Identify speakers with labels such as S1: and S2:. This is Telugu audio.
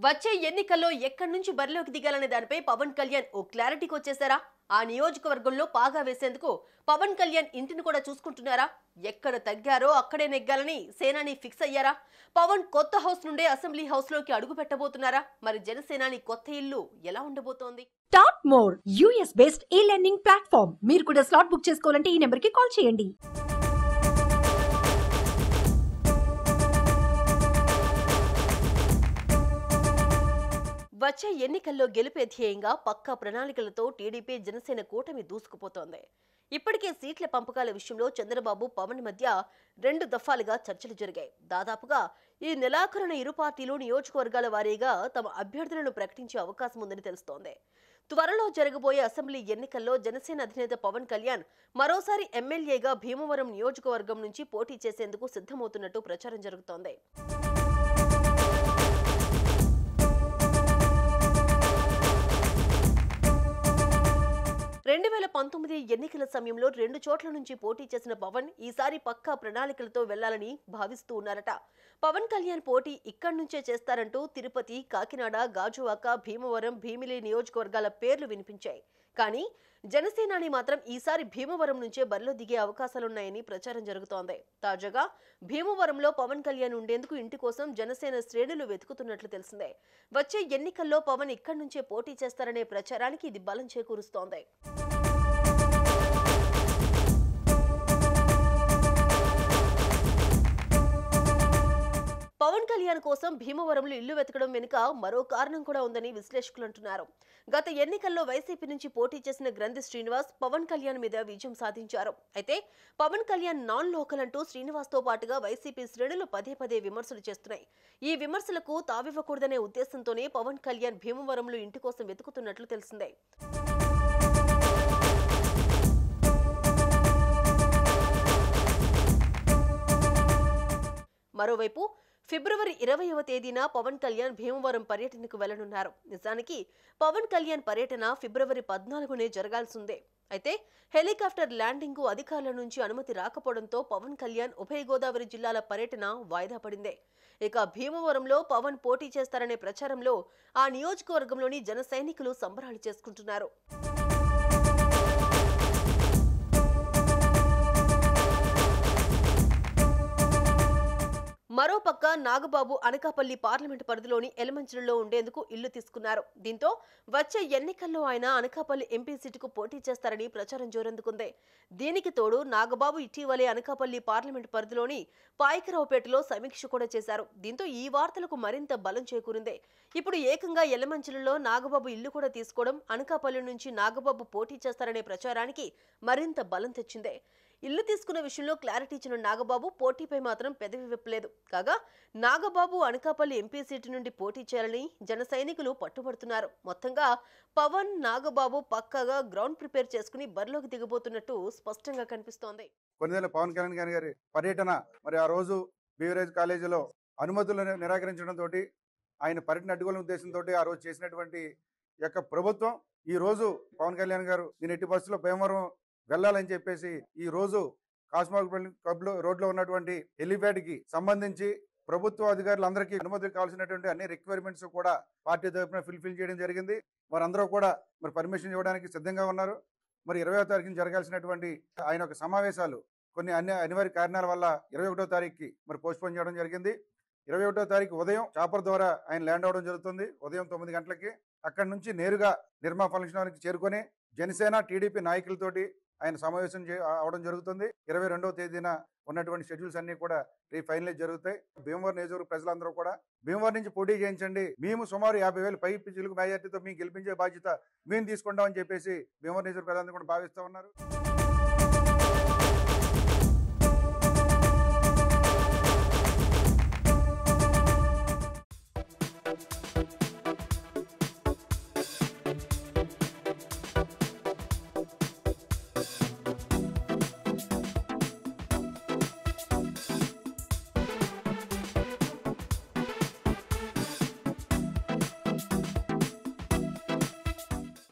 S1: వచ్చే ఎన్నికల్లో ఎక్కడి నుంచి బరిలోకి దిగాలనే దానిపై పవన్ కళ్యాణ్ ఓ క్లారిటీకి వచ్చేసారా? ఆ నియోజకవర్గంలో పాగా వేసేందుకు పవన్ కళ్యాణ్ ఇంటిని కూడా చూసుకుంటున్నారా? ఎక్కడ తగ్గారో అక్కడే నెగ్గాలని సేనాని ఫిక్స్ అయ్యారా? పవన్ కొత్త హౌస్ నుండే అసెంబ్లీ హౌస్ లోకి అడుగు పెట్టబోతున్నారా? మరి జనసేనాని కొత్త ఇల్లు ఎలా ఉండబోతోంది?
S2: టాప్ మోర్ యూఎస్ బేస్డ్ ఈ లెర్నింగ్ ప్లాట్ఫామ్. మీరు కూడా స్లాట్ బుక్ చేసుకోవాలంటే ఈ నెంబర్ కి కాల్ చేయండి.
S1: వచ్చే ఎన్నికల్లో గెలిపే ధ్యేయంగా పక్కా ప్రణాళికలతో టీడీపీ జనసేన కూటమి దూసుకుపోతోంది. ఇప్పటికే సీట్ల పంపకాల విషయంలో చంద్రబాబు పవన్ మధ్య 2 దఫాలుగా చర్చలు జరిగాయి. దాదాపుగా ఈ నెలాఖరున ఇరు పార్టీలు నియోజకవర్గాల వారీగా తమ అభ్యర్థులను ప్రకటించే అవకాశం ఉందని తెలుస్తోంది. త్వరలో జరగబోయే అసెంబ్లీ ఎన్నికల్లో జనసేన అధినేత పవన్ కళ్యాణ్ మరోసారి ఎమ్మెల్యేగా భీమవరం నియోజకవర్గం నుంచి పోటీ చేసేందుకు సిద్ధమవుతున్నట్టు ప్రచారం జరుగుతోంది. 2019 ఎన్నికల సమయంలో 2 చోట్ల నుంచి పోటీ చేసిన పవన్ ఈసారి పక్కా ప్రణాళికలతో వెళ్లాలని భావిస్తూ ఉన్నారట. పవన్ కళ్యాణ్ పోటీ ఇక్కడి నుంచే చేస్తారంటూ తిరుపతి, కాకినాడ, గాజువాక, భీమవరం, భీమిలి నియోజకవర్గాల పేర్లు వినిపించాయి. కానీ జనసేనాని మాత్రం ఈసారి భీమవరం నుంచే బరిలో దిగే అవకాశాలున్నాయని ప్రచారం జరుగుతోంది. తాజాగా భీమవరంలో పవన్ కళ్యాణ్ ఉండేందుకు ఇంటి కోసం జనసేన శ్రేణులు వెతుకుతున్నట్లు తెలిసిందే. వచ్చే ఎన్నికల్లో పవన్ ఇక్కడి నుంచే పోటీ చేస్తారనే ప్రచారానికి ఇది బలం చేకూరుస్తోంది. పవన్ కళ్యాణ్ కోసం భీమవరంలో ఇల్లు వెతకడం వెనుక మరో కారణం కూడా ఉందని విశ్లేషకులు అంటున్నారు. గత ఎన్నికల్లో వైసీపీ నుంచి పోటీ చేసిన గ్రంథి శ్రీనివాస్ పవన్ కళ్యాణ్ మీద విజయం సాధించారు. అయితే పవన్ కళ్యాణ్ నాన్ లోకల్ అంటూ శ్రీనివాస్ తో పాటుగా వైసీపీ శ్రేణులు పదే విమర్శలు చేస్తున్నాయి. ఈ విమర్శలకు తావివ్వకూడదనే ఉద్దేశంతోనే పవన్ కళ్యాణ్ భీమవరంలో ఇంటి కోసం వెతుకుతున్నట్లు తెలిసిందే. మరోవైపు ఫిబ్రవరి 20వ తేదీన పవన్ కళ్యాణ్ భీమవరం పర్యటనకు వెళ్లనున్నారు. నిజానికి పవన్ కళ్యాణ్ పర్యటన ఫిబ్రవరి 14నే జరగాల్సిందే. అయితే హెలికాప్టర్ ల్యాండింగ్ కు అధికారుల నుంచి అనుమతి రాకపోవడంతో పవన్ కళ్యాణ్ ఉభయ గోదావరి జిల్లాల పర్యటన వాయిదా పడింది. ఇక భీమవరంలో పవన్ పోటీ చేస్తారనే ప్రచారంలో ఆ నియోజకవర్గంలోని జన సైనికులు సంబరాలు చేసుకుంటున్నారు. మరోపక్క నాగబాబు అనకాపల్లి పార్లమెంటు పరిధిలోని ఎలమంచిలో ఉండేందుకు ఇల్లు తీసుకున్నారు. దీంతో వచ్చే ఎన్నికల్లో ఆయన అనకాపల్లి ఎంపీ సీటుకు పోటీ చేస్తారని ప్రచారం జోరందుకుంది. దీనికి తోడు నాగబాబు ఇటీవలే అనకాపల్లి పార్లమెంటు పరిధిలోని పాయకరావుపేటలో సమీక్ష కూడా చేశారు. దీంతో ఈ వార్తలకు మరింత బలం చేకూరింది. ఇప్పుడు ఏకంగా ఎలమంచిలో నాగబాబు ఇల్లు కూడా తీసుకోవడం అనకాపల్లి నుంచి నాగబాబు పోటీ చేస్తారనే ప్రచారానికి మరింత బలం తెచ్చింది. ఇల్లు తీసుకున్న విషయంలో క్లారిటీ ఇచ్చిన నాగబాబు పోటీపై మాత్రం పెదవి విప్పలేదు. కాగా నాగబాబు అనకాపల్లి ఎంపీ సీటు నుండి పోటీ చేయాలని జన సైనికులు పట్టుబడుతున్నారు. మొత్తంగా పవన్, నాగబాబు పక్కాగా గ్రౌండ్ ప్రిపేర్ చేసుకుని బరిలోకి దిగబోతున్నట్టు స్పష్టంగా కనిపిస్తోంది.
S3: కొన్నిదేళ్ల పవన్ కళ్యాణ్ గారి పర్యటన మరి ఆ రోజు బీవరేజ్ కాలేజీలో అనుమతులను నిరాకరించడంతో ఆయన పర్యటన అడ్డుకోవాలనే ఉద్దేశంతో ఆ రోజు చేసినటువంటి యొక్క ప్రభుత్వం ఈ రోజు పవన్ కళ్యాణ్ గారు నేను ఎట్టి పరిస్థితుల్లో భీమవరం వెళ్ళాలని చెప్పేసి ఈ రోజు కాస్మోపాలిటన్ క్లబ్ రోడ్లో ఉన్నటువంటి హెలిప్యాడ్ కి సంబంధించి ప్రభుత్వ అధికారులందరికీ అనుమతులు కావాల్సినటువంటి అన్ని రిక్వైర్మెంట్స్ కూడా పార్టీ తరఫున ఫుల్ఫిల్ చేయడం జరిగింది. వారందరూ కూడా మరి పర్మిషన్ ఇవ్వడానికి సిద్ధంగా ఉన్నారు. మరి 20వ తారీఖున జరగాల్సినటువంటి ఆయన యొక్క సమావేశాలు కొన్ని అనివార్య కారణాల వల్ల 21వ తారీఖుకి మరి పోస్ట్పోన్ చేయడం జరిగింది. 21వ తారీఖు ఉదయం చాపర్ ద్వారా ఆయన ల్యాండ్ అవడం జరుగుతుంది. ఉదయం 9 గంటలకి అక్కడి నుంచి నేరుగా నిర్మా ఫంక్షన్ హాల్కి చేరుకొని జనసేన, టీడీపీ నాయకులతోటి ఆయన సమావేశం అవడం జరుగుతుంది. 22వ తేదీన ఉన్నటువంటి షెడ్యూల్స్ అన్ని కూడా ఫైనలైజ్ జరుగుతాయి. భీమవరం నియోజకవర్గ ప్రజలందరూ కూడా భీమవరం నుంచి పోటీ చేయించండి, మేము సుమారు 50,000 పై చిలుకు మెజార్టీతో మేము గెలిపించే బాధ్యత మేము తీసుకుంటామని చెప్పేసి భీమవరం నియోజకవర్గ ప్రజలందరూ కూడా భావిస్తూ ఉన్నారు.